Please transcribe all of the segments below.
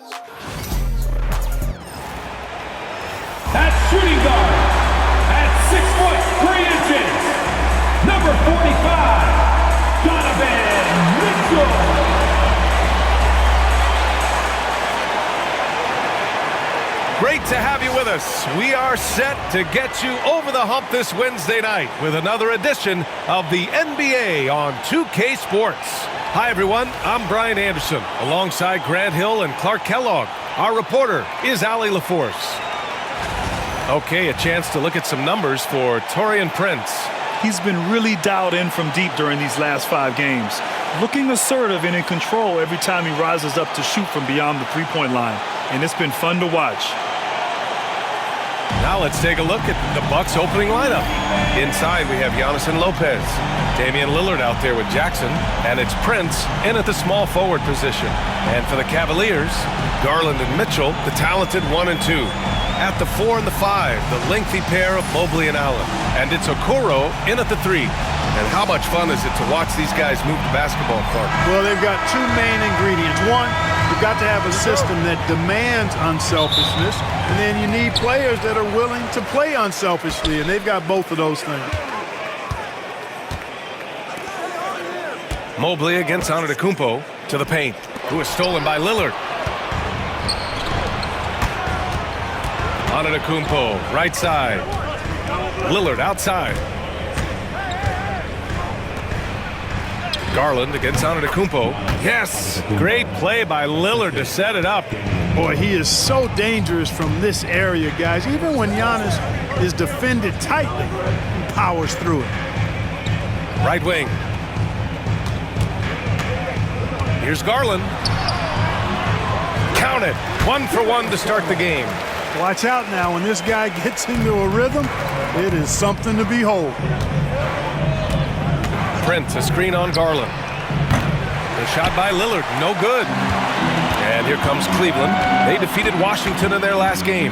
At shooting guard, at 6'3", number 45, Donovan Mitchell. Great to have you with us. We are set to get you over the hump this Wednesday night with another edition of the NBA on 2K Sports. Hi, everyone. I'm Brian Anderson, alongside Grant Hill and Clark Kellogg. Our reporter is Allie LaForce. Okay, a chance to look at some numbers for Taurean Prince. He's been really dialed in from deep during these last 5 games. Looking assertive and in control every time he rises up to shoot from beyond the three-point line. And it's been fun to watch. Now let's take a look at the Bucks opening lineup. Inside we have Giannis and Lopez. Damian Lillard out there with Jackson. And it's Prince in at the small forward position. And for the Cavaliers, Garland and Mitchell, the talented 1 and 2. At the 4 and the 5, the lengthy pair of Mobley and Allen. And it's Okoro in at the 3. And how much fun is it to watch these guys move the basketball, Clark? Well, they've got 2 main ingredients. One, you've got to have a system that demands unselfishness, and then you need players that are willing to play unselfishly, and they've got both of those things. Mobley against Antetokounmpo to the paint, who is stolen by Lillard. Antetokounmpo, right side. Lillard outside. Garland against Antetokounmpo. Yes! Great play by Lillard to set it up. Boy, he is so dangerous from this area, guys. Even when Giannis is defended tightly, he powers through it. Right wing. Here's Garland. Count it. 1 for 1 to start the game. Watch out now. When this guy gets into a rhythm, it is something to behold. Prince, a screen on Garland. The shot by Lillard, no good. And here comes Cleveland. They defeated Washington in their last game.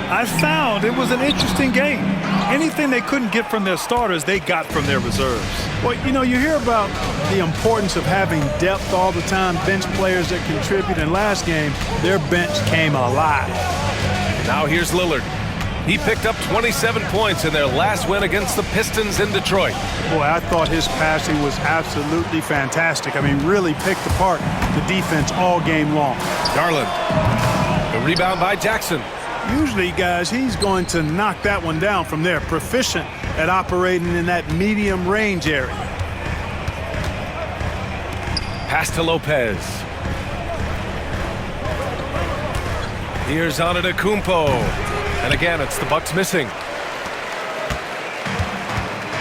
I found it was an interesting game. Anything they couldn't get from their starters, they got from their reserves. Well, you know, you hear about the importance of having depth all the time, bench players that contribute. In last game, their bench came alive. Now here's Lillard. He picked up 27 points in their last win against the Pistons in Detroit. Boy, I thought his passing was absolutely fantastic. I mean, really picked apart the defense all game long. Garland. The rebound by Jackson. Usually, guys, he's going to knock that one down from there. Proficient at operating in that medium range area. Pass to Lopez. Here's Antetokounmpo. And again, it's the Bucks missing.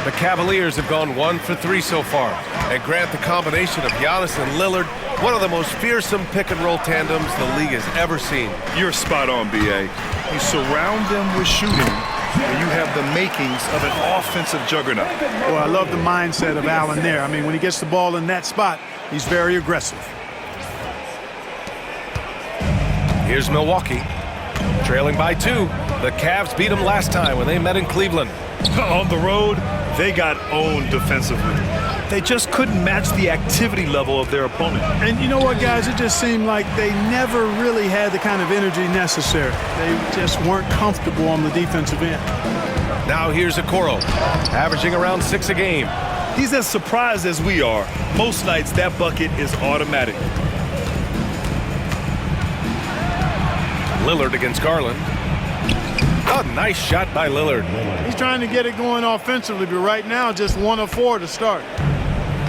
The Cavaliers have gone 1 for 3 so far. And Grant, the combination of Giannis and Lillard, one of the most fearsome pick-and-roll tandems the league has ever seen. You're spot on, B.A. You surround them with shooting, and you have the makings of an offensive juggernaut. Well, I love the mindset of Allen there. I mean, when he gets the ball in that spot, he's very aggressive. Here's Milwaukee, trailing by 2. The Cavs beat them last time when they met in Cleveland. On the road, they got owned defensively. They just couldn't match the activity level of their opponent. And you know what, guys? It just seemed like they never really had the kind of energy necessary. They just weren't comfortable on the defensive end. Now here's Okoro, averaging around 6 a game. He's as surprised as we are. Most nights, that bucket is automatic. Lillard against Garland. Oh, nice shot by Lillard. He's trying to get it going offensively, but right now just 1 of 4 to start.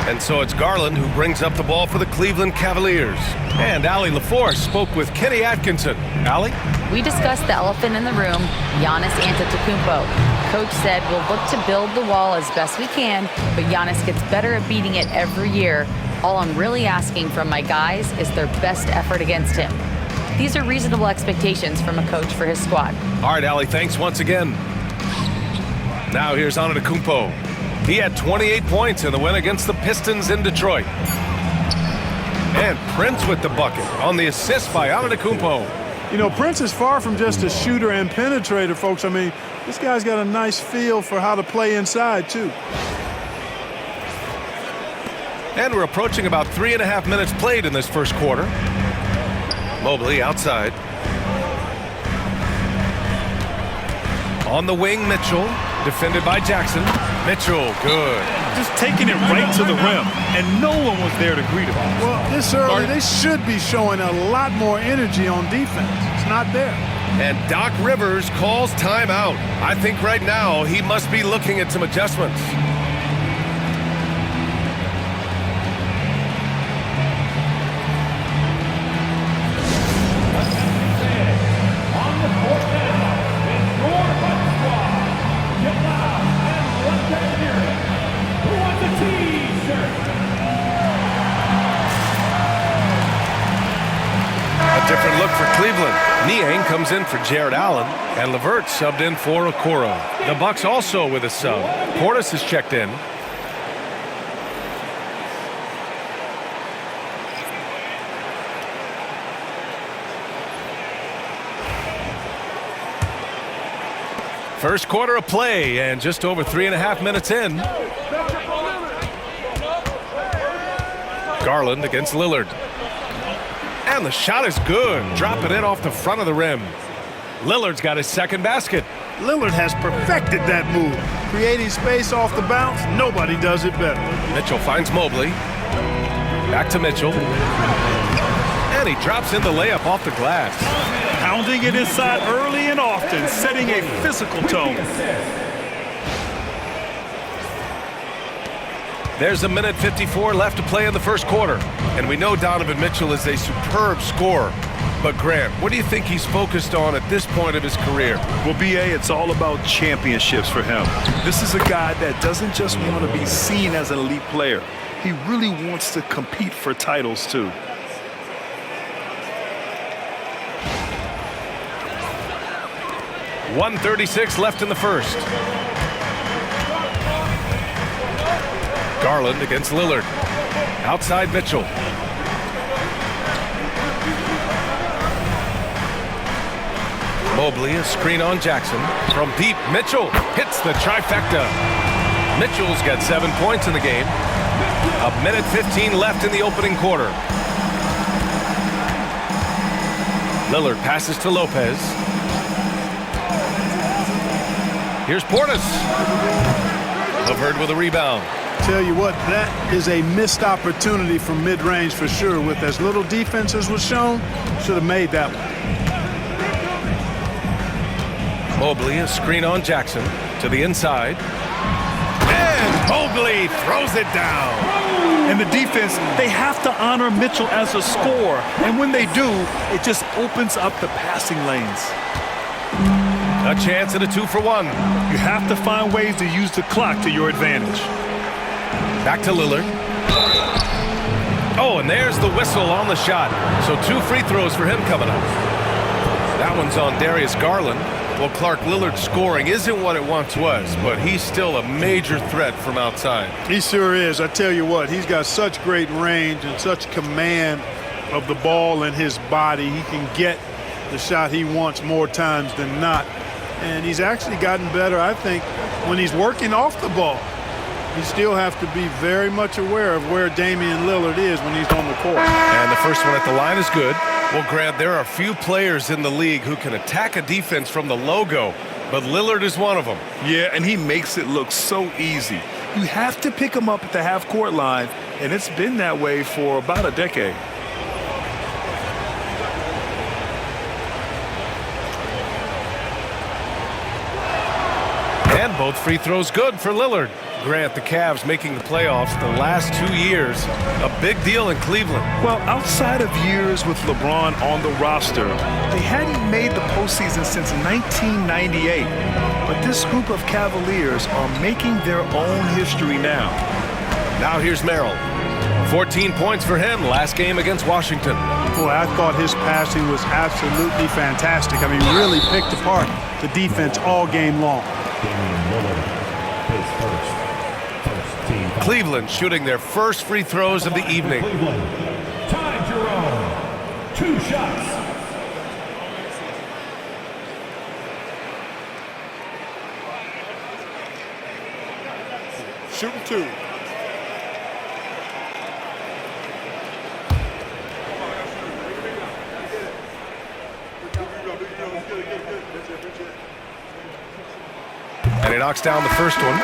And so it's Garland who brings up the ball for the Cleveland Cavaliers. And Allie LaForce spoke with Kenny Atkinson. Allie? We discussed the elephant in the room, Giannis Antetokounmpo. Coach said we'll look to build the wall as best we can, but Giannis gets better at beating it every year. All I'm really asking from my guys is their best effort against him. These are reasonable expectations from a coach for his squad. All right, Allie, thanks once again. Now here's Antetokounmpo. He had 28 points in the win against the Pistons in Detroit. And Prince with the bucket on the assist by Antetokounmpo. You know, Prince is far from just a shooter and penetrator, folks. I mean, this guy's got a nice feel for how to play inside, too. And we're approaching about 3.5 minutes played in this first quarter. Mobley outside. On the wing, Mitchell. Defended by Jackson. Mitchell, good. Just taking it right to the rim, and no one was there to greet him. Well, this early, they should be showing a lot more energy on defense. It's not there. And Doc Rivers calls timeout. I think right now he must be looking at some adjustments. Different look for Cleveland. Niang comes in for Jared Allen, and LeVert subbed in for Okoro. The Bucks also with a sub. Portis is checked in. First quarter of play, and just over 3.5 minutes in. Garland against Lillard. And the shot is good. Drop it in off the front of the rim. Lillard's got his second basket. Lillard has perfected that move. Creating space off the bounce, nobody does it better. Mitchell finds Mobley. Back to Mitchell. And he drops in the layup off the glass. Pounding it inside early and often, setting a physical tone. There's 1:54 left to play in the first quarter. And we know Donovan Mitchell is a superb scorer. But Grant, what do you think he's focused on at this point of his career? Well, B.A., it's all about championships for him. This is a guy that doesn't just want to be seen as an elite player. He really wants to compete for titles, too. .136 left in the first. Garland against Lillard. Outside Mitchell. Mobley, a screen on Jackson. From deep, Mitchell hits the trifecta. Mitchell's got 7 points in the game. 1:15 left in the opening quarter. Lillard passes to Lopez. Here's Portis. LeVert with a rebound. Tell you what, that is a missed opportunity from mid-range for sure. With as little defense as was shown, should have made that one. Mobley, a screen on Jackson to the inside. And Mobley throws it down. And the defense, they have to honor Mitchell as a scorer. And when they do, it just opens up the passing lanes. A chance at a 2-for-1. You have to find ways to use the clock to your advantage. Back to Lillard. Oh, and there's the whistle on the shot. So 2 free throws for him coming up. That one's on Darius Garland. Well, Clark, Lillard's scoring isn't what it once was, but he's still a major threat from outside. He sure is. I tell you what, he's got such great range and such command of the ball in his body. He can get the shot he wants more times than not. And he's actually gotten better, I think, when he's working off the ball. You still have to be very much aware of where Damian Lillard is when he's on the court. And the first one at the line is good. Well, Grant, there are few players in the league who can attack a defense from the logo, but Lillard is one of them. Yeah, and he makes it look so easy. You have to pick him up at the half-court line, and it's been that way for about a decade. And both free throws good for Lillard. Grant, the Cavs making the playoffs the last 2 years. A big deal in Cleveland. Well, outside of years with LeBron on the roster, they hadn't made the postseason since 1998. But this group of Cavaliers are making their own history now. Now here's Merrill. 14 points for him last game against Washington. Boy, I thought his passing was absolutely fantastic. I mean, really picked apart the defense all game long. Cleveland shooting their first free throws of the evening. Ty Jerome, 2 shots. Shooting 2. And he knocks down the first one.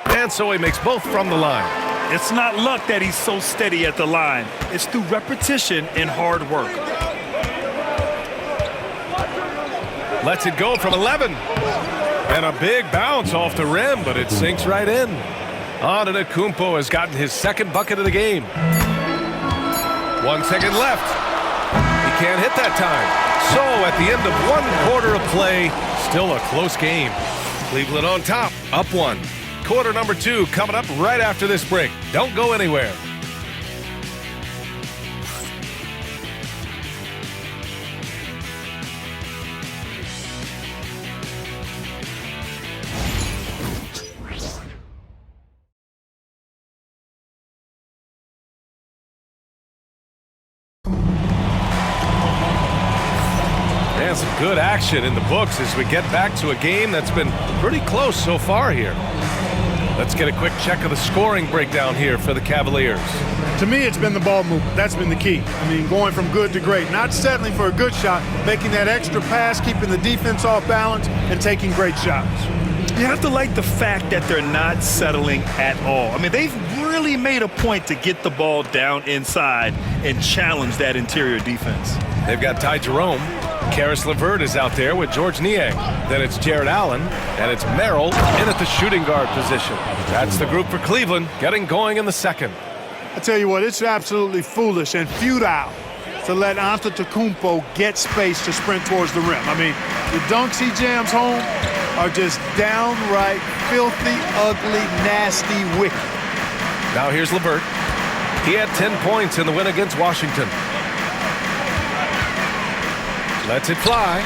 And so he makes both from the line. It's not luck that he's so steady at the line. It's through repetition and hard work. Lets it go from 11. And a big bounce off the rim, but it sinks right in. Antetokounmpo has gotten his second bucket of the game. 1 second left. He can't hit that time. So at the end of 1 quarter of play, still a close game. Cleveland on top, up 1. Quarter number 2 coming up right after this break. Don't go anywhere. And some good action in the books as we get back to a game that's been pretty close so far here. Let's get a quick check of the scoring breakdown here for the Cavaliers. To me, it's been the ball movement. That's been the key. I mean, going from good to great. Not settling for a good shot, making that extra pass, keeping the defense off balance, and taking great shots. You have to like the fact that they're not settling at all. I mean, they've really made a point to get the ball down inside and challenge that interior defense. They've got Ty Jerome. Karis LeVert is out there with George Niang. Then it's Jared Allen, and it's Merrill in at the shooting guard position. That's the group for Cleveland, getting going in the second. I tell you what, it's absolutely foolish and futile to let Antetokounmpo get space to sprint towards the rim. I mean, the dunks he jams home are just downright filthy, ugly, nasty, wicked. Now here's LeVert. He had 10 points in the win against Washington. Lets it fly.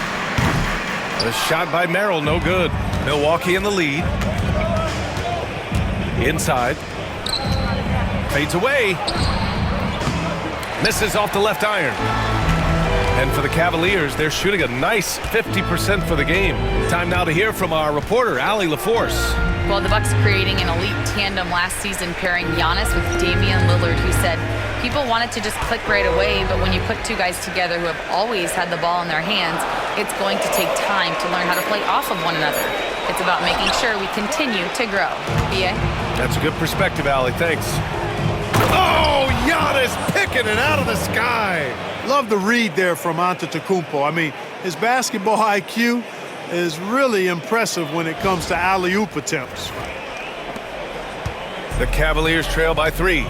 The shot by Merrill, no good. Milwaukee in the lead. Inside. Fades away. Misses off the left iron. And for the Cavaliers, they're shooting a nice 50% for the game. Time now to hear from our reporter, Allie LaForce. Well, the Bucks creating an elite tandem last season, pairing Giannis with Damian Lillard, who said people wanted to just click right away, but when you put two guys together who have always had the ball in their hands, it's going to take time to learn how to play off of one another. It's about making sure we continue to grow. B.A.? That's a good perspective, Allie. Thanks. Oh, Giannis picking it out of the sky. Love the read there from Antetokounmpo. I mean, his basketball IQ is really impressive when it comes to alley-oop attempts. The Cavaliers trail by 3.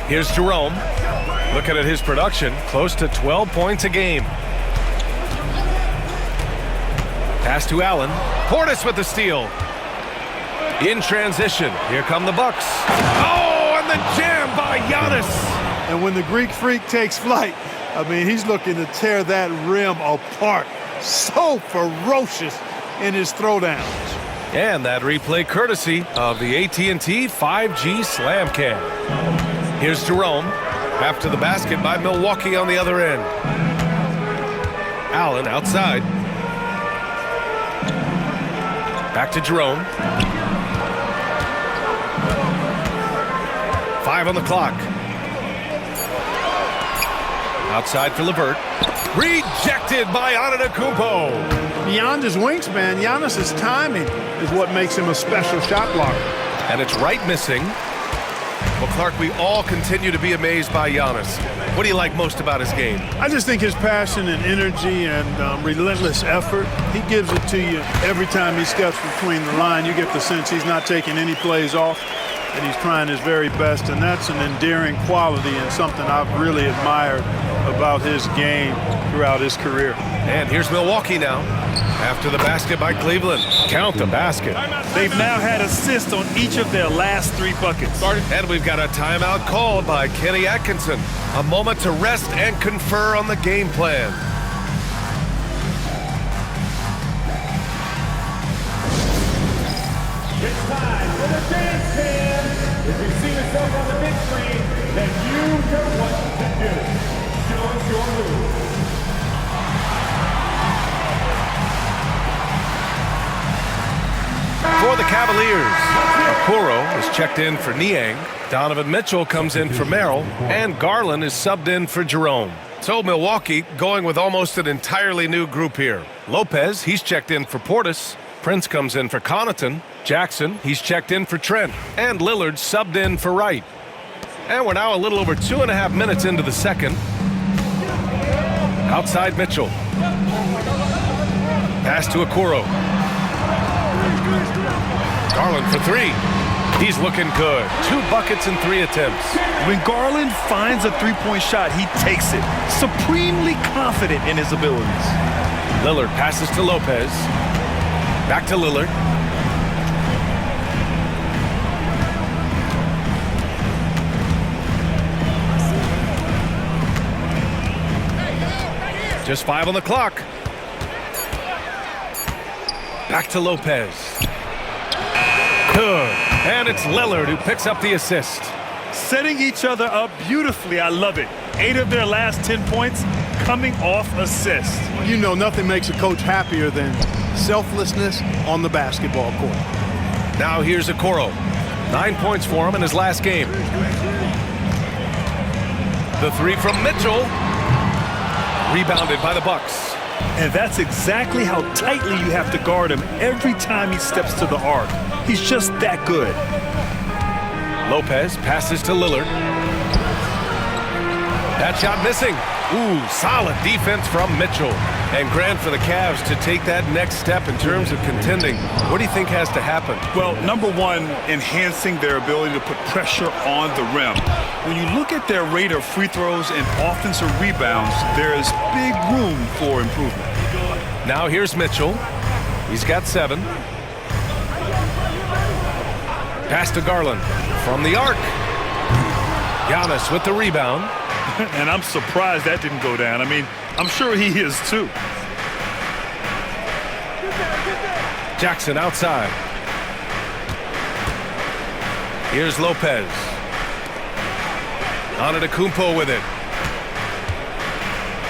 Here's Jerome. Looking at his production, close to 12 points a game. Pass to Allen. Portis with the steal. In transition, here come the Bucks. Oh, and the jam by Giannis. And when the Greek Freak takes flight, I mean, he's looking to tear that rim apart. So ferocious in his throwdowns. And that replay courtesy of the AT&T 5G Slam Cam. Here's Jerome. After the basket by Milwaukee on the other end. Allen outside. Back to Jerome. 5 on the clock. Outside for LeVert. Rejected by Antetokounmpo. Beyond his wingspan, Giannis's timing is what makes him a special shot blocker. And it's right missing. Well, Clark, we all continue to be amazed by Giannis. What do you like most about his game? I just think his passion and energy and relentless effort, he gives it to you every time he steps between the line. You get the sense he's not taking any plays off, and he's trying his very best, and that's an endearing quality and something I've really admired about his game throughout his career. And here's Milwaukee now. After the basket by Cleveland. Count the basket. They've now had assists on each of their last 3 buckets. And we've got a timeout called by Kenny Atkinson. A moment to rest and confer on the game plan. It's time for the dance cam. If you see yourself on the big screen, then you know what to do. Show us your move. For the Cavaliers, Okoro is checked in for Niang. Donovan Mitchell comes in for Merrill, and Garland is subbed in for Jerome. So Milwaukee going with almost an entirely new group here. Lopez, he's checked in for Portis. Prince comes in for Connaughton. Jackson, he's checked in for Trent. And Lillard subbed in for Wright. And we're now a little over 2.5 minutes into the second. Outside Mitchell. Pass to Okoro. Garland for three. He's looking good. 2 buckets and 3 attempts. When Garland finds a three-point shot, he takes it. Supremely confident in his abilities. Lillard passes to Lopez. Back to Lillard. Just 5 on the clock. Back to Lopez. Good. And it's Lillard who picks up the assist. Setting each other up beautifully. I love it. 8 of their last 10 points coming off assists. You know, nothing makes a coach happier than selflessness on the basketball court. Now here's Okoro. 9 points for him in his last game. The three from Mitchell. Rebounded by the Bucks. And that's exactly how tightly you have to guard him every time he steps to the arc. He's just that good. Lopez passes to Lillard. That shot missing. Ooh, solid defense from Mitchell. And Grant, for the Cavs to take that next step in terms of contending, what do you think has to happen? Well, number one, enhancing their ability to put pressure on the rim. When you look at their rate of free throws and offensive rebounds, there is big room for improvement. Now here's Mitchell. He's got 7. Pass to Garland from the arc. Giannis with the rebound. And I'm surprised that didn't go down. I mean, I'm sure he is too. Jackson outside. Here's Lopez. Antetokounmpo with it.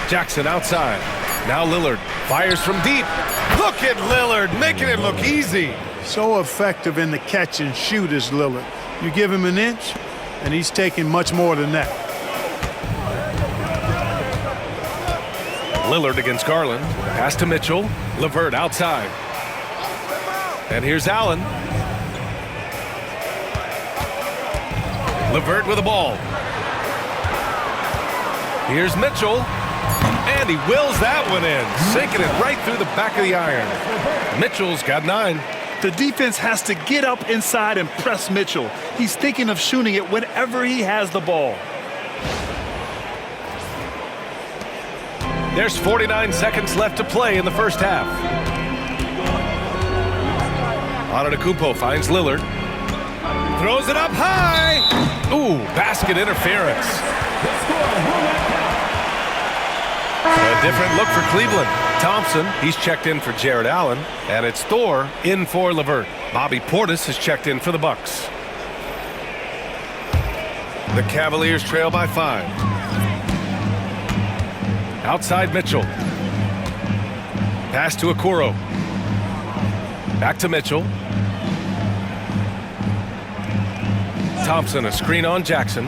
Jackson outside. Now Lillard fires from deep. Look at Lillard making it look easy. So effective in the catch and shoot is Lillard. You give him an inch, and he's taking much more than that. Lillard against Garland. Pass to Mitchell. LeVert outside. And here's Allen. LeVert with the ball. Here's Mitchell. And he wills that one in, sinking it right through the back of the iron. Mitchell's got 9. The defense has to get up inside and press Mitchell. He's thinking of shooting it whenever he has the ball. There's 49 seconds left to play in the first half. Antetokounmpo finds Lillard. Throws it up high. Ooh, basket interference. A different look for Cleveland. Thompson, he's checked in for Jared Allen. And it's Thor in for LeVert. Bobby Portis is checked in for the Bucks. The Cavaliers trail by 5. Outside Mitchell. Pass to Okoro. Back to Mitchell. Thompson, a screen on Jackson.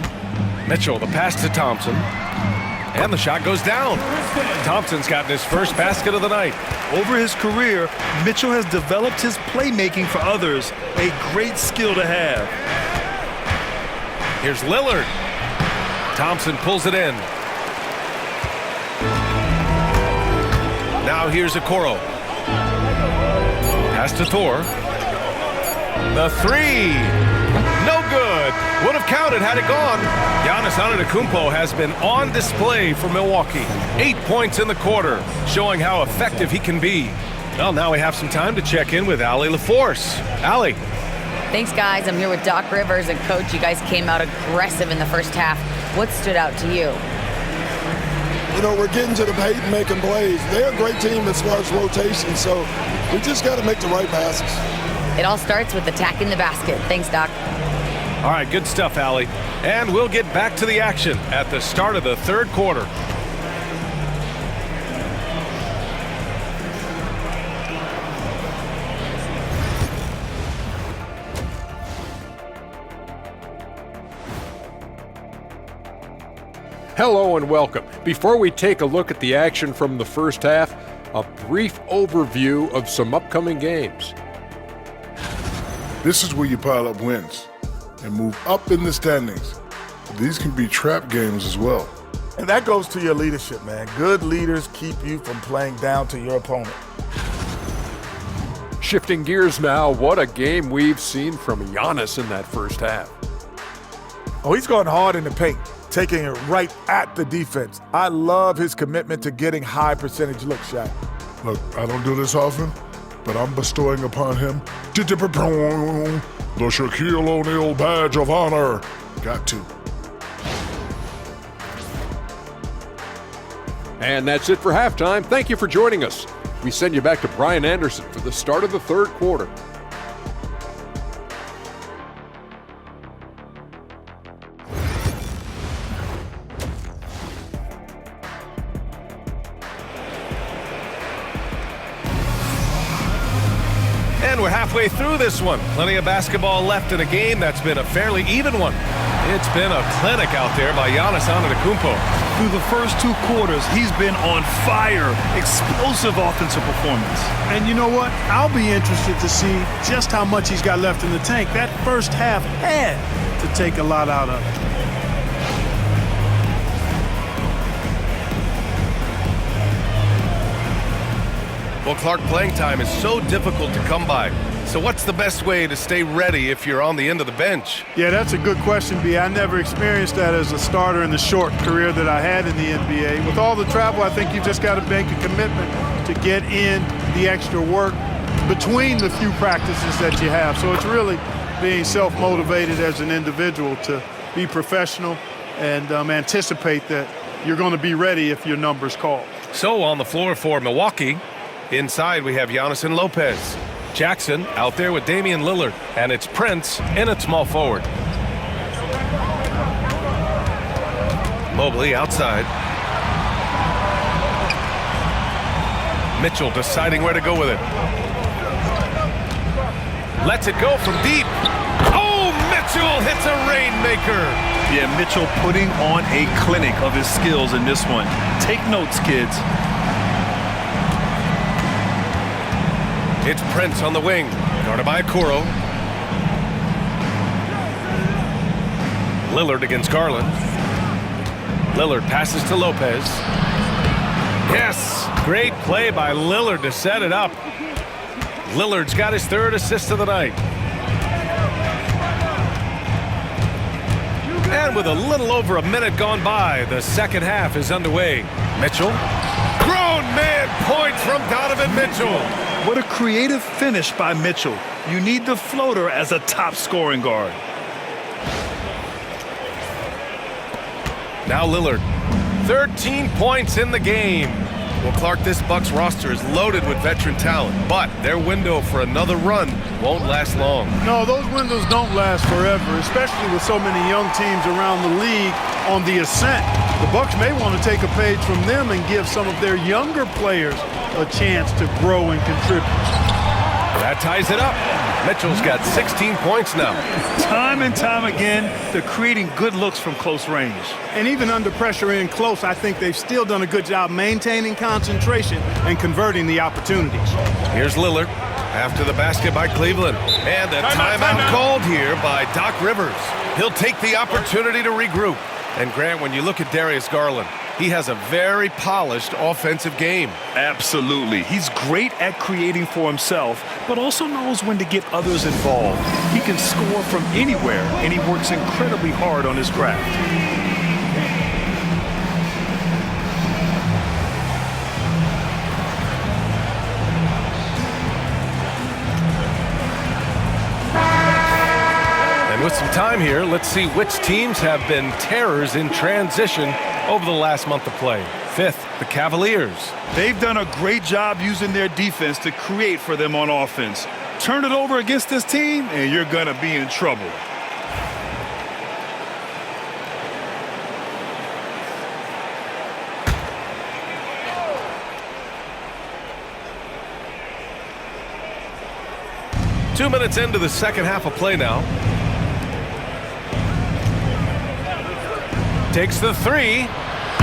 Mitchell, the pass to Thompson. And the shot goes down. Thompson's gotten his first basket of the night. Over his career, Mitchell has developed his playmaking for others, a great skill to have. Here's Lillard. Thompson pulls it in. Now here's Okoro. Pass to Thor. The three. No good. Would have counted had it gone. Giannis Antetokounmpo has been on display for Milwaukee. 8 points in the quarter, showing how effective he can be. Well, now we have some time to check in with Allie LaForce. Allie. Thanks, guys. I'm here with Doc Rivers. And, Coach, you guys came out aggressive in the first half. What stood out to you? You know, we're getting to the paint and making plays. They're a great team as far as rotation, so we just got to make the right passes. It all starts with attacking the basket. Thanks, Doc. All right, good stuff, Allie. And we'll get back to the action at the start of the third quarter. Hello and welcome. Before we take a look at the action from the first half, a brief overview of some upcoming games. This is where you pile up wins and move up in the standings. These can be trap games as well. And that goes to your leadership, man. Good leaders keep you from playing down to your opponent. Shifting gears now, what a game we've seen from Giannis in that first half. Oh, he's going hard in the paint, taking it right at the defense. I love his commitment to getting high percentage looks, Shaq. Look, I don't do this often, but I'm bestowing upon him the Shaquille O'Neal badge of honor. Got to. And that's it for halftime. Thank you for joining us. We send you back to Brian Anderson for the start of the third quarter. And we're halfway through this one. Plenty of basketball left in a game that's been a fairly even one. It's been a clinic out there by Giannis Antetokounmpo. Through the first two quarters, he's been on fire. Explosive offensive performance. And you know what? I'll be interested to see just how much he's got left in the tank. That first half had to take a lot out of it. Well, Clark, playing time is so difficult to come by. So what's the best way to stay ready if you're on the end of the bench? Yeah, that's a good question, B. I never experienced that as a starter in the short career that I had in the NBA. With all the travel, I think you just got to make a commitment to get in the extra work between the few practices that you have. So it's really being self-motivated as an individual to be professional and anticipate that you're going to be ready if your number's called. So on the floor for Milwaukee, inside we have Giannis and Lopez. Jackson out there with Damian Lillard, and it's Prince in at small forward. Mobley outside. Mitchell deciding where to go with it. Lets it go from deep. Oh, Mitchell hits a rainmaker. Yeah, Mitchell putting on a clinic of his skills in this one. Take notes, kids. It's Prince on the wing, guarded by Kuro. Lillard against Garland. Lillard passes to Lopez. Yes, great play by Lillard to set it up. Lillard's got his third assist of the night. And with a little over a minute gone by, the second half is underway. Mitchell. Grown man points from Donovan Mitchell. What a creative finish by Mitchell. You need the floater as a top scoring guard. Now Lillard, 13 points in the game. Well, Clark, this Bucks roster is loaded with veteran talent, but their window for another run won't last long. No, those windows don't last forever, especially with so many young teams around the league on the ascent. The Bucks may want to take a page from them and give some of their younger players a chance to grow and contribute. That ties it up. Mitchell's got 16 points now. Time and time again, they're creating good looks from close range. And even under pressure in close, I think they've still done a good job maintaining concentration and converting the opportunities. Here's Lillard after the basket by Cleveland. And a timeout called here by Doc Rivers. He'll take the opportunity to regroup. And Grant, when you look at Darius Garland, he has a very polished offensive game. Absolutely. He's great at creating for himself, but also knows when to get others involved. He can score from anywhere, and he works incredibly hard on his craft. And with some time here, let's see which teams have been terrors in transition over the last month of play. Fifth, the Cavaliers. They've done a great job using their defense to create for them on offense. Turn it over against this team, and you're going to be in trouble. Two minutes into the second half of play now. Takes the three.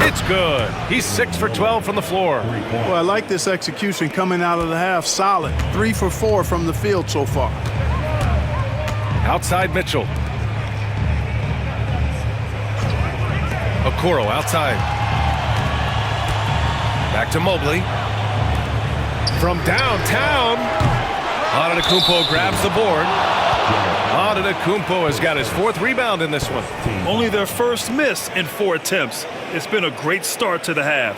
It's good. He's 6 for 12 from the floor. Well, I like this execution coming out of the half. Solid. 3 for 4 from the field so far. Outside Mitchell. Okoro outside. Back to Mobley. From downtown. Antetokounmpo grabs the board. Antetokounmpo has got his 4th rebound in this one. Only their first miss in 4 attempts. It's been a great start to the half.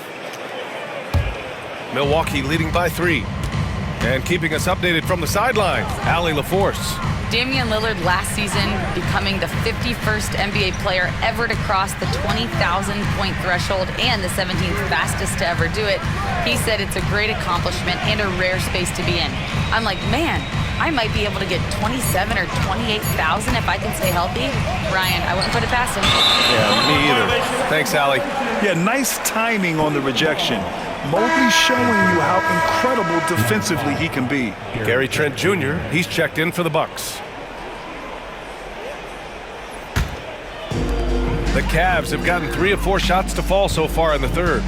Milwaukee leading by 3. And keeping us updated from the sideline, Allie LaForce. Damian Lillard last season becoming the 51st NBA player ever to cross the 20,000-point threshold and the 17th fastest to ever do it. He said it's a great accomplishment and a rare space to be in. I'm like, man, I might be able to get 27 or 28,000 if I can stay healthy. Ryan, I wouldn't put it past him. Yeah, me either. Thanks, Allie. Yeah, nice timing on the rejection. Mobley showing you how incredible defensively he can be. Gary Trent Jr., he's checked in for the Bucks. The Cavs have gotten 3 of 4 shots to fall so far in the third.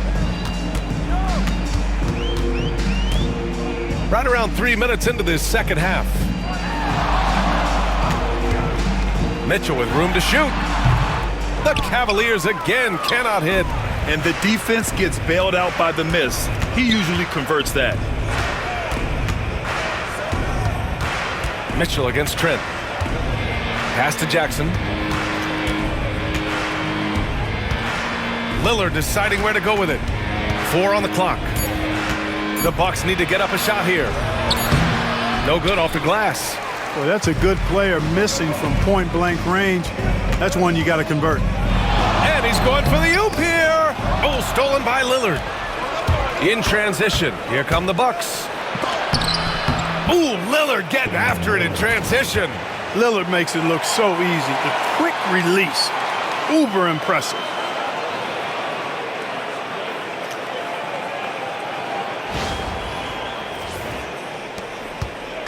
Right around 3 minutes into this second half. Mitchell with room to shoot. The Cavaliers again cannot hit. And the defense gets bailed out by the miss. He usually converts that. Mitchell against Trent. Pass to Jackson. Lillard deciding where to go with it. 4 on the clock. The Bucks need to get up a shot here. No good off the glass. Boy, that's a good player missing from point-blank range. That's one you got to convert. And he's going for the oop here. Oh, stolen by Lillard. In transition, here come the Bucks. Ooh, Lillard getting after it in transition. Lillard makes it look so easy. The quick release, uber impressive.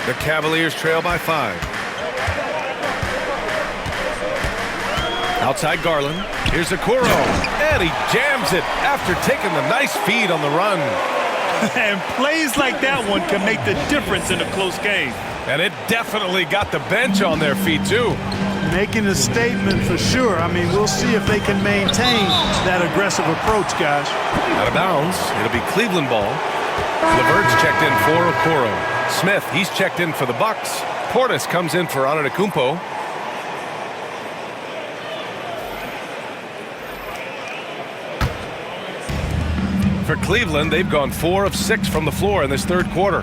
The Cavaliers trail by 5. Outside Garland. Here's Okoro. And he jams it after taking the nice feed on the run. And plays like that one can make the difference in a close game. And it definitely got the bench on their feet, too. Making a statement for sure. I mean, we'll see if they can maintain that aggressive approach, guys. Out of bounds. It'll be Cleveland ball. LeVert's checked in for Okoro. Smith, he's checked in for the Bucks. Portis comes in for Antetokounmpo. For Cleveland, they've gone 4 of 6 from the floor in this third quarter.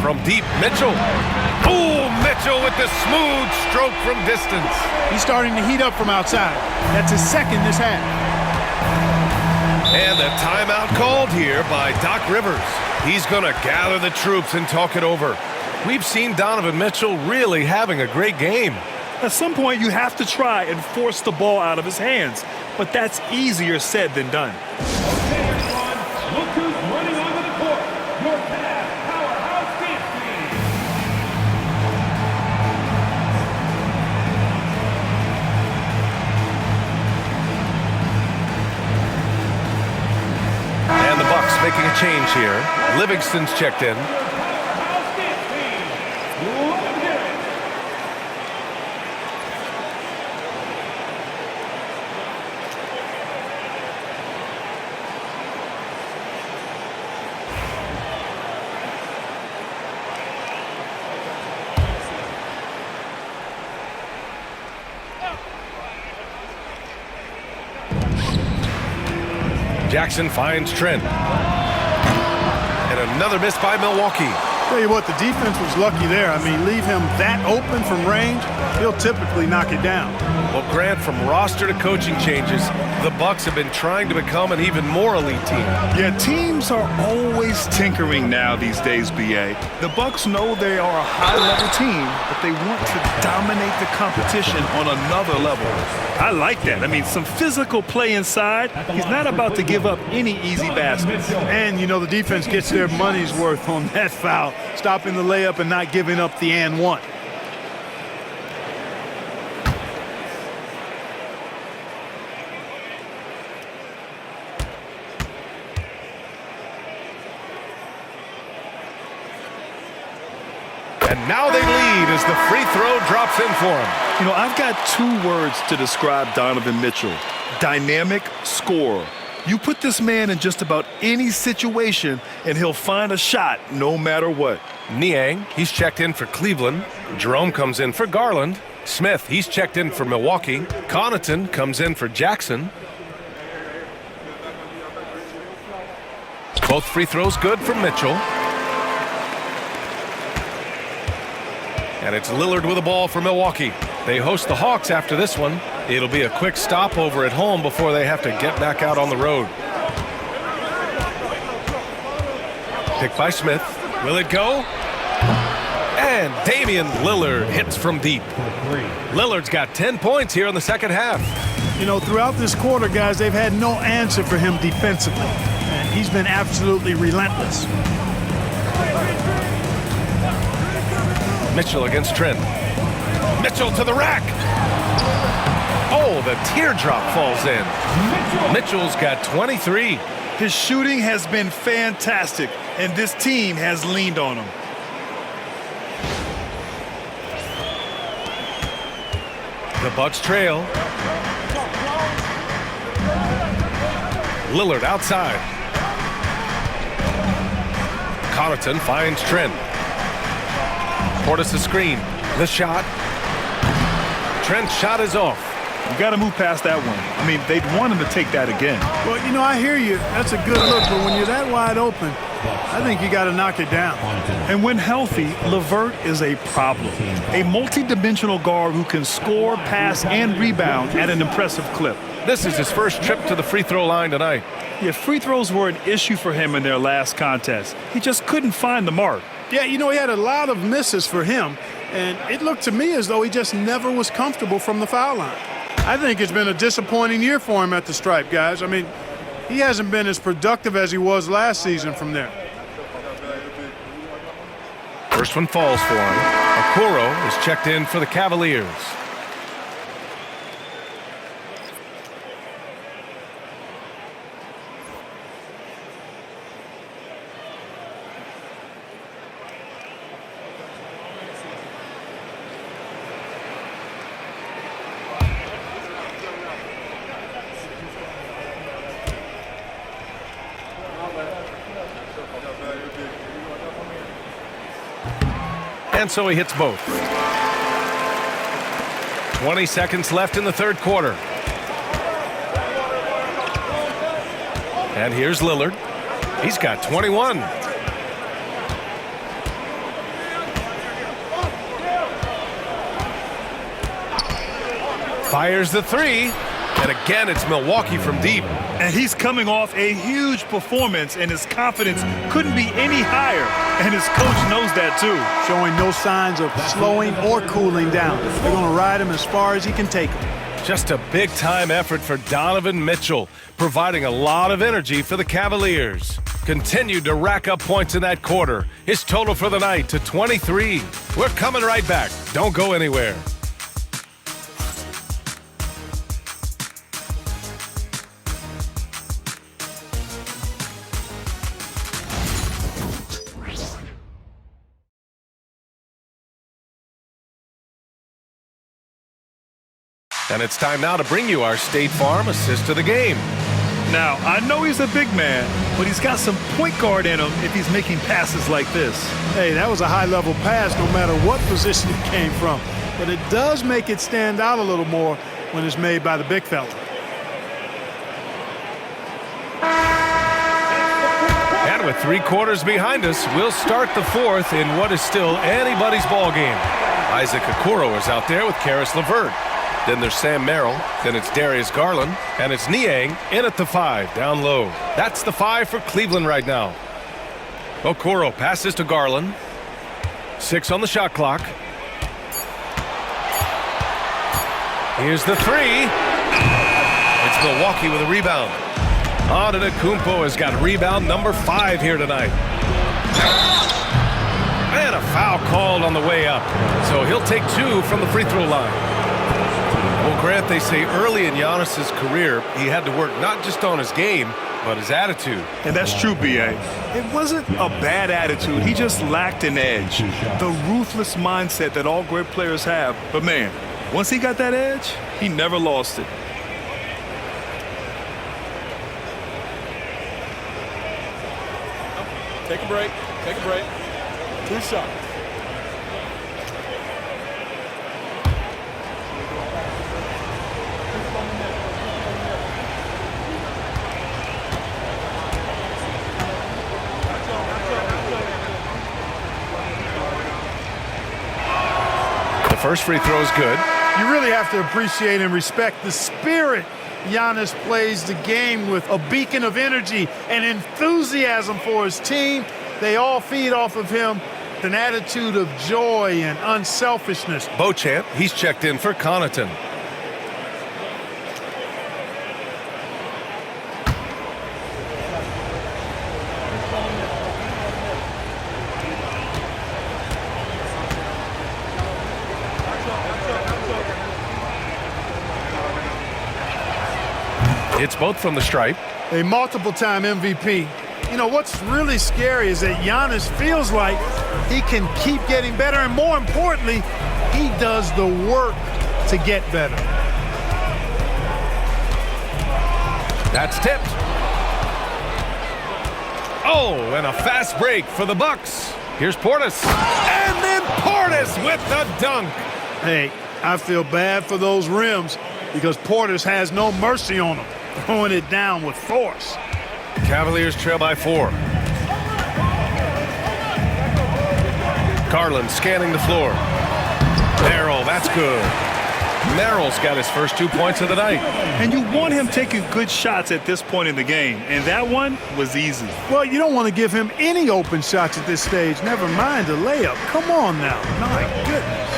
From deep, Mitchell. Oh, Mitchell with the smooth stroke from distance. He's starting to heat up from outside. That's his second this half. And a timeout called here by Doc Rivers. He's going to gather the troops and talk it over. We've seen Donovan Mitchell really having a great game. At some point, you have to try and force the ball out of his hands. But that's easier said than done. Okay, everyone, look who's running onto the court. Your Cavs powerhouse dance team. And the Bucks making a change here. Livingston's checked in. Powerhouse dance team. Let's hear it. Jackson finds Trent. And another miss by Milwaukee. Tell you what, the defense was lucky there. I mean, leave him that open from range, he'll typically knock it down. Well, Grant, from roster to coaching changes, the Bucks have been trying to become an even more elite team. Yeah, teams are always tinkering now these days, B.A. The Bucks know they are a high-level team, but they want to dominate the competition on another level. I like that. I mean, some physical play inside. He's not about to give up any easy baskets. And, you know, the defense gets their money's worth on that foul, stopping the layup and not giving up the and one. And now they lead as the free throw drops in for him. You know, I've got 2 words to describe Donovan Mitchell. Dynamic scorer. You put this man in just about any situation, and he'll find a shot no matter what. Niang, he's checked in for Cleveland. Jerome comes in for Garland. Smith, he's checked in for Milwaukee. Connaughton comes in for Jackson. Both free throws good for Mitchell. And it's Lillard with the ball for Milwaukee. They host the Hawks after this one. It'll be a quick stopover at home before they have to get back out on the road. Pick by Smith. Will it go? And Damian Lillard hits from deep. Lillard's got 10 points here in the second half. You know, throughout this quarter, guys, they've had no answer for him defensively. And he's been absolutely relentless. Mitchell against Trent. Mitchell to the rack. Oh, the teardrop falls in. Mitchell's got 23. His shooting has been fantastic, and this team has leaned on him. The Bucks trail. Lillard outside. Connaughton finds Trent. Portis a screen. The shot. Trent's shot is off. You got to move past that one. I mean, they'd want him to take that again. Well, you know, I hear you. That's a good look, but when you're that wide open, I think you got to knock it down. And when healthy, LeVert is a problem. A multi-dimensional guard who can score, pass, and rebound at an impressive clip. This is his first trip to the free throw line tonight. Yeah, free throws were an issue for him in their last contest. He just couldn't find the mark. Yeah, you know, he had a lot of misses for him, and it looked to me as though he just never was comfortable from the foul line. I think it's been a disappointing year for him at the stripe, guys. I mean, he hasn't been as productive as he was last season from there. First one falls for him. Okoro is checked in for the Cavaliers. And so he hits both. 20 seconds left in the third quarter. And here's Lillard. He's got 21. Fires the three. And again, it's Milwaukee from deep. And he's coming off a huge performance, and his confidence couldn't be any higher. And his coach knows that, too. Showing no signs of slowing or cooling down. They're going to ride him as far as he can take him. Just a big-time effort for Donovan Mitchell, providing a lot of energy for the Cavaliers. Continued to rack up points in that quarter. His total for the night to 23. We're coming right back. Don't go anywhere. And it's time now to bring you our State Farm assist of the game. Now, I know he's a big man, but he's got some point guard in him if he's making passes like this. Hey, that was a high-level pass no matter what position it came from. But it does make it stand out a little more when it's made by the big fella. And with 3 quarters behind us, we'll start the 4th in what is still anybody's ball game. Isaac Okoro is out there with Karis LeVert. Then there's Sam Merrill. Then it's Darius Garland. And it's Niang in at the 5, down low. That's the 5 for Cleveland right now. Okoro passes to Garland. 6 on the shot clock. Here's the 3. It's Milwaukee with a rebound. Antetokounmpo has got rebound number 5 here tonight. And a foul called on the way up. So he'll take 2 from the free throw line. Well, Grant, they say early in Giannis's career, he had to work not just on his game, but his attitude. And that's true, B.A. It wasn't a bad attitude. He just lacked an edge. The ruthless mindset that all great players have. But, man, once he got that edge, he never lost it. Take a break. Take a break. 2 shots. The first free throw is good. You really have to appreciate and respect the spirit Giannis plays the game with, a beacon of energy and enthusiasm for his team. They all feed off of him, an attitude of joy and unselfishness. Beauchamp, he's checked in for Connaughton. It's both from the stripe. A multiple-time MVP. You know, what's really scary is that Giannis feels like he can keep getting better, and more importantly, he does the work to get better. That's tipped. Oh, and a fast break for the Bucks. Here's Portis. And then Portis with the dunk. Hey, I feel bad for those rims because Portis has no mercy on them, throwing it down with force. Cavaliers trail by 4. Garland scanning the floor. Merrill, that's good. Merrill's got his first 2 points of the night. And you want him taking good shots at this point in the game, and that one was easy. Well, you don't want to give him any open shots at this stage, never mind a layup. Come on now. My goodness.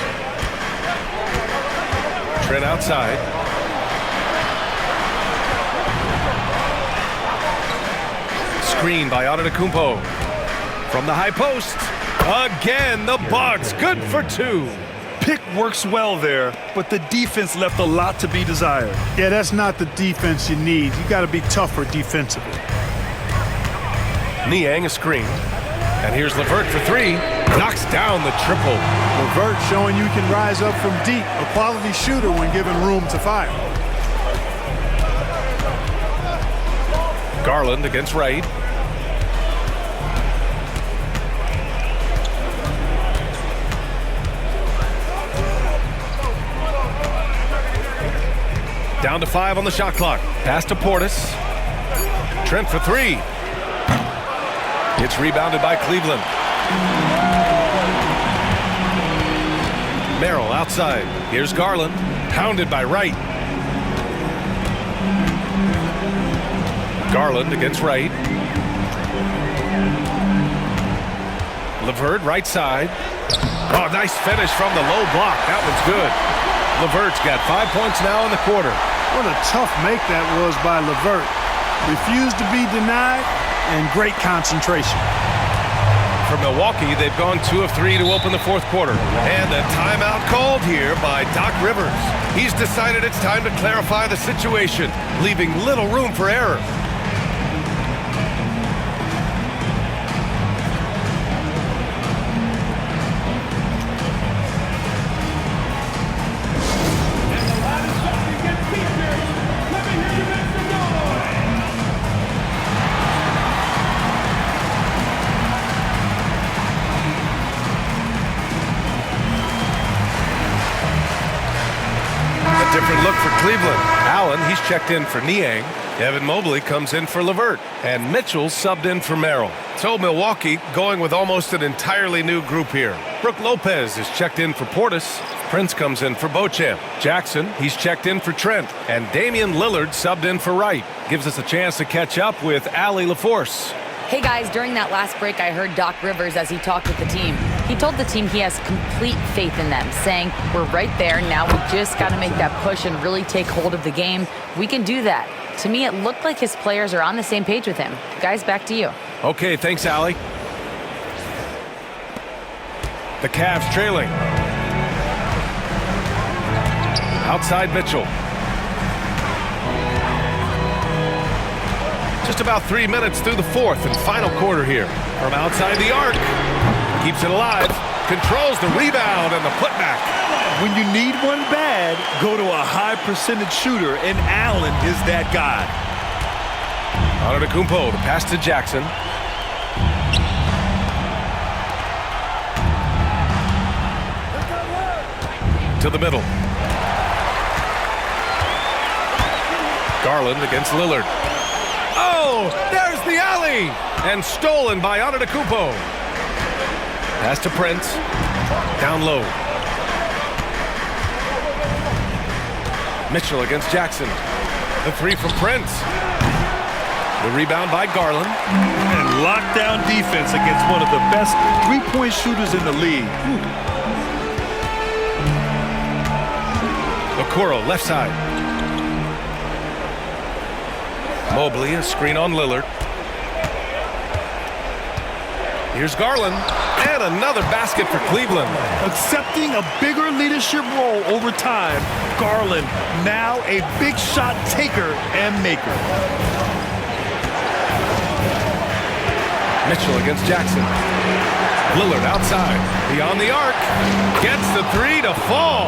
Trent outside. Screen by Antetokounmpo. From the high post. Again, the Bucks. Good for 2. Pick works well there, but the defense left a lot to be desired. Yeah, that's not the defense you need. You got to be tougher defensively. Niang a screen. And here's LeVert for 3. Knocks down the triple. LeVert showing you can rise up from deep. A quality shooter when given room to fire. Garland against Wright. Down to 5 on the shot clock. Pass to Portis. Trent for 3. It's rebounded by Cleveland. Merrill outside. Here's Garland. Pounded by Wright. Garland against Wright. LeVert right side. Oh, nice finish from the low block. That one's good. LeVert's got 5 points now in the quarter. What a tough make that was by LeVert. Refused to be denied, and great concentration. For Milwaukee, they've gone 2 of 3 to open the 4th quarter. And a timeout called here by Doc Rivers. He's decided it's time to clarify the situation, leaving little room for error. Different look for Cleveland. Allen, he's checked in for Niang. Evan Mobley comes in for LeVert, and Mitchell subbed in for Merrill. So Milwaukee going with almost an entirely new group here. Brook Lopez is checked in for Portis. Prince comes in for Beauchamp. Jackson, he's checked in for Trent. And Damian Lillard subbed in for Wright. Gives us a chance to catch up with Allie LaForce. Hey guys, during that last break, I heard Doc Rivers as he talked with the team. He told the team he has complete faith in them, saying, we're right there, now we just got to make that push and really take hold of the game. We can do that. To me, it looked like his players are on the same page with him. Guys, back to you. Okay, thanks, Allie. The Cavs trailing. Outside Mitchell. Just about 3 minutes through the fourth and final quarter here. From outside the arc. Keeps it alive. Controls the rebound and the putback. When you need one bad, go to a high percentage shooter, and Allen is that guy. Antetokounmpo, the pass to Jackson. To the middle. Garland against Lillard. Oh, there's the alley! And stolen by Antetokounmpo. Pass to Prince. Down low. Mitchell against Jackson. The three from Prince. The rebound by Garland. And lockdown defense against one of the best three-point shooters in the league. Okoro, left side. Mobley, a screen on Lillard. Here's Garland, and another basket for Cleveland. Accepting a bigger leadership role over time, Garland now a big shot taker and maker. Mitchell against Jackson. Lillard outside, beyond the arc. Gets the three to fall.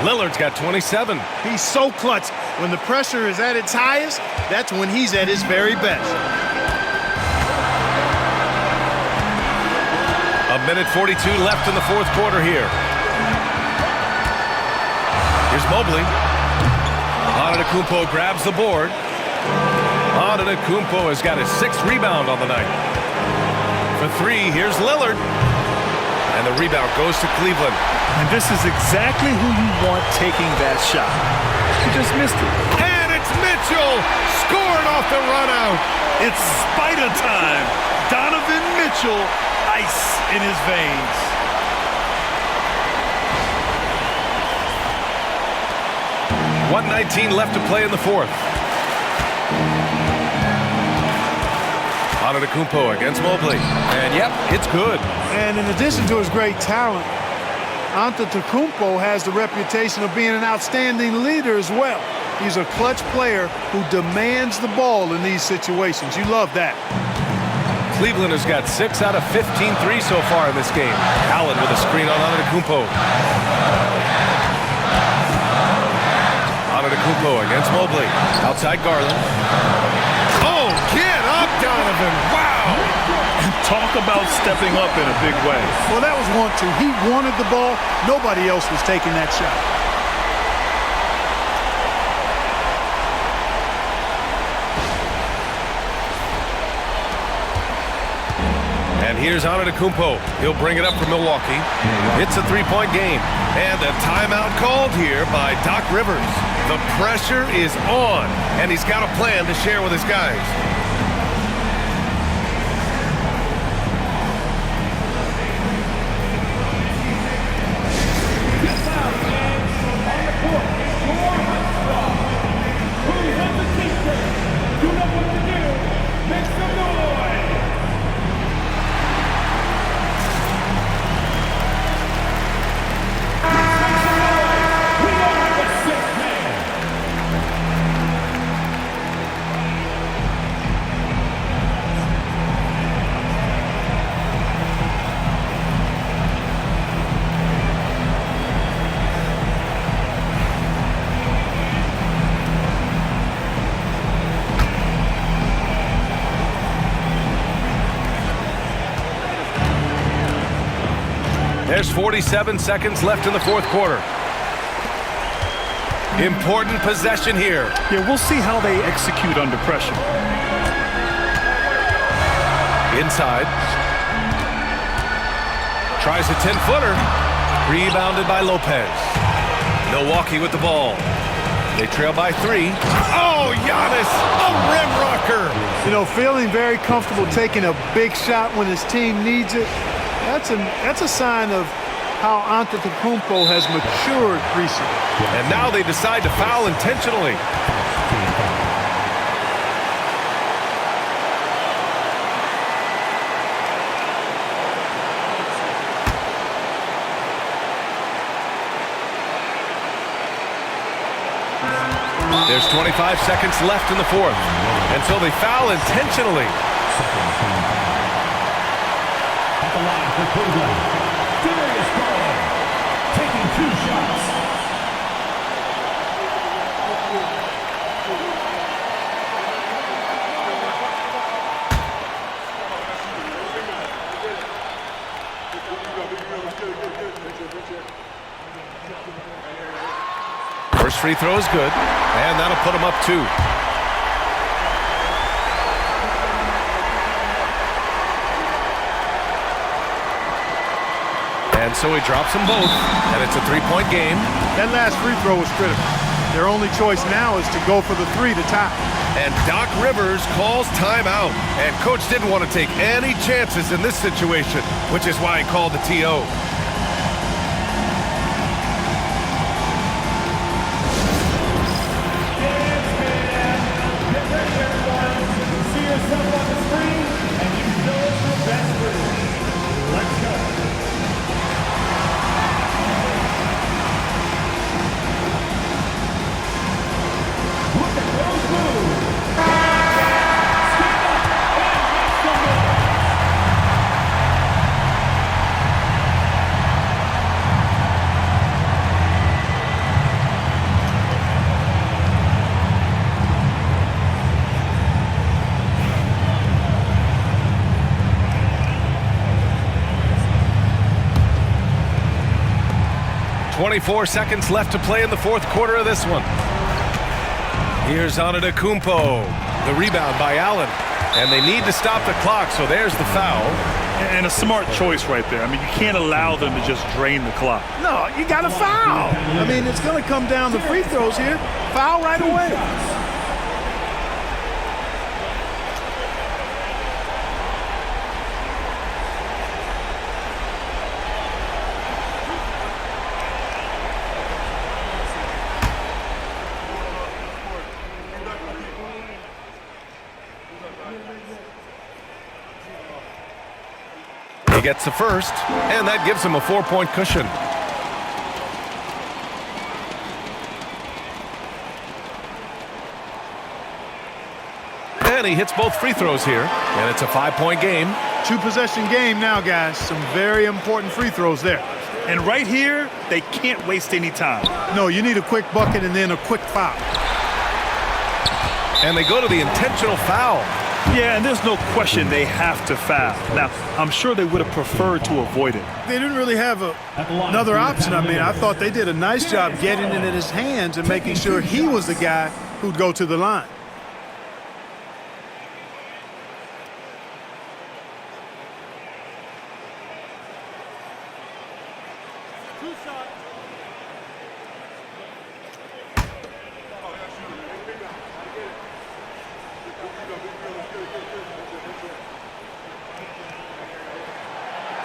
Lillard's got 27. He's so clutch. When the pressure is at its highest, that's when he's at his very best. A minute 42 left in the fourth quarter here. Here's Mobley. Antetokounmpo grabs the board. Antetokounmpo has got his sixth rebound on the night. For three, here's Lillard. And the rebound goes to Cleveland. And this is exactly who you want taking that shot. He just missed it. And it's Mitchell scoring off the run out. It's Spider time. Donovan Mitchell, ice in his veins. .119 left to play in the fourth. Antetokounmpo against Mobley. And yep, it's good. And in addition to his great talent, Antetokounmpo has the reputation of being an outstanding leader as well. He's a clutch player who demands the ball in these situations. You love that. Cleveland has got 6 out of 15 threes so far in this game. Allen with a screen on Antetokounmpo. Antetokounmpo against Mobley. Outside Garland. Oh, get up, Donovan. Wow. Talk about stepping up in a big way. Well, that was 1-2. He wanted the ball. Nobody else was taking that shot. And here's Antetokounmpo. He'll bring it up for Milwaukee. It's a three-point game. And a timeout called here by Doc Rivers. The pressure is on, and he's got a plan to share with his guys. There's 47 seconds left in the fourth quarter. Important possession here. Yeah, we'll see how they execute under pressure. Inside. Tries a 10-footer. Rebounded by Lopez. Milwaukee with the ball. They trail by 3. Oh, Giannis, a rim rocker. You know, feeling very comfortable taking a big shot when his team needs it. That's a sign of how Antetokounmpo has matured recently. And now they decide to foul intentionally. There's 25 seconds left in the fourth until they foul intentionally. At the line for Cleveland, Darius Garland taking 2 shots. First free throw is good, and that'll put him up 2. And so he drops them both, and it's a 3-point game. That last free throw was critical. Their only choice now is to go for the 3 to tie. And Doc Rivers calls timeout. And Coach didn't want to take any chances in this situation, which is why he called the TO. .24 seconds left to play in the fourth quarter of this one. Here's Antetokounmpo. The rebound by Allen. And they need to stop the clock, so there's the foul. And a smart choice right there. I mean, you can't allow them to just drain the clock. No, you got to foul. I mean, it's going to come down to free throws here. Foul right away. He gets the first, and that gives him a 4-point cushion. And he hits both free throws here, and it's a 5-point game. 2-possession game now, guys. Some very important free throws there. And right here, they can't waste any time. No, you need a quick bucket and then a quick foul. And they go to the intentional foul. Yeah, and there's no question they have to foul. Now, I'm sure they would have preferred to avoid it. They didn't really have another option. I mean, I thought they did a nice job getting it in his hands and making sure he was the guy who'd go to the line.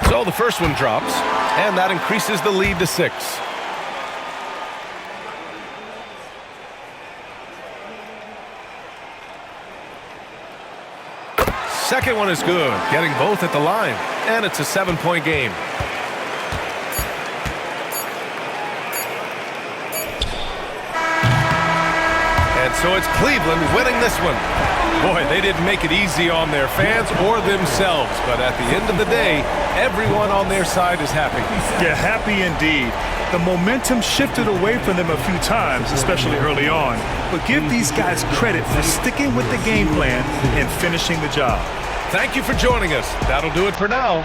So the first one drops, and that increases the lead to 6. Second one is good, getting both at the line, and it's a 7-point game. And so it's Cleveland winning this one. Boy, they didn't make it easy on their fans or themselves, but at the end of the day, everyone on their side is happy. Yeah, happy indeed. The momentum shifted away from them a few times, especially early on. But give these guys credit for sticking with the game plan and finishing the job. Thank you for joining us. That'll do it for now.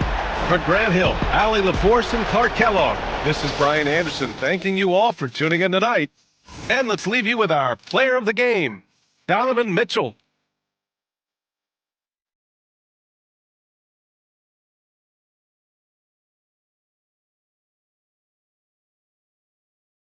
For Grant Hill, Allie LaForce, and Clark Kellogg, this is Brian Anderson thanking you all for tuning in tonight. And let's leave you with our player of the game, Donovan Mitchell.